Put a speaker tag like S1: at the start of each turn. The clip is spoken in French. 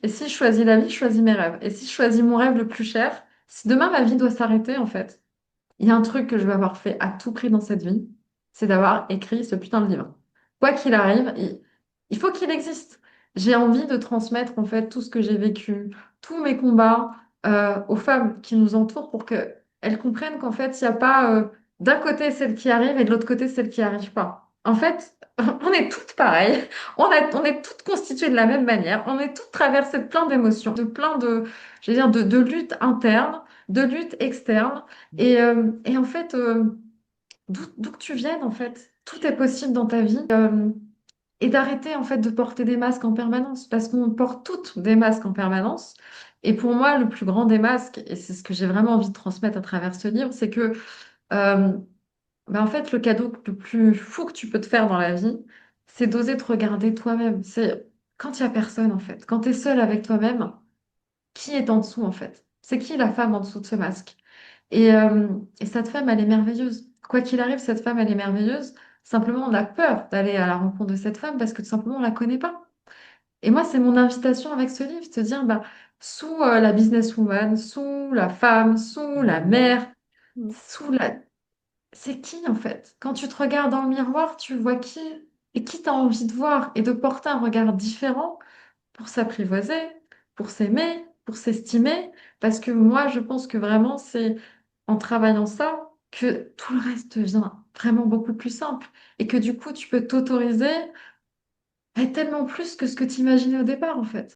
S1: Et si je choisis la vie, je choisis mes rêves. Et si je choisis mon rêve le plus cher, si demain ma vie doit s'arrêter, en fait, il y a un truc que je veux avoir fait à tout prix dans cette vie, c'est d'avoir écrit ce putain de livre. Quoi qu'il arrive, il faut qu'il existe. J'ai envie de transmettre en fait tout ce que j'ai vécu, tous mes combats aux femmes qui nous entourent pour qu'elles comprennent qu'en fait, il n'y a pas d'un côté celle qui arrive et de l'autre côté celle qui arrive pas. En fait, on est toutes pareilles, on est toutes constituées de la même manière, on est toutes traversées de plein d'émotions, de plein de, je veux dire, de luttes internes, de luttes externes. Et en fait, d'où que tu viennes, en fait, tout est possible dans ta vie. Et d'arrêter, en fait, de porter des masques en permanence, parce qu'on porte toutes des masques en permanence. Et pour moi, le plus grand des masques, et c'est ce que j'ai vraiment envie de transmettre à travers ce livre, c'est que, euh, en fait, le cadeau le plus fou que tu peux te faire dans la vie, c'est d'oser te regarder toi-même. C'est quand il n'y a personne, en fait. Quand tu es seul avec toi-même, qui est en dessous, en fait? C'est qui la femme en dessous de ce masque? Et cette femme, elle est merveilleuse. Quoi qu'il arrive, cette femme, elle est merveilleuse. Simplement, on a peur d'aller à la rencontre de cette femme parce que tout simplement, on la connaît pas. Et moi, c'est mon invitation avec ce livre, te dire, bah, sous la businesswoman, sous la femme, sous la mère,
S2: Mm.
S1: sous la... C'est qui, en fait? Quand tu te regardes dans le miroir, tu vois qui? Et qui t'as envie de voir et de porter un regard différent pour s'apprivoiser, pour s'aimer, pour s'estimer, parce que moi, je pense que vraiment, c'est en travaillant ça que tout le reste devient vraiment beaucoup plus simple et que du coup, tu peux t'autoriser à être tellement plus que ce que tu imaginais au départ, en fait.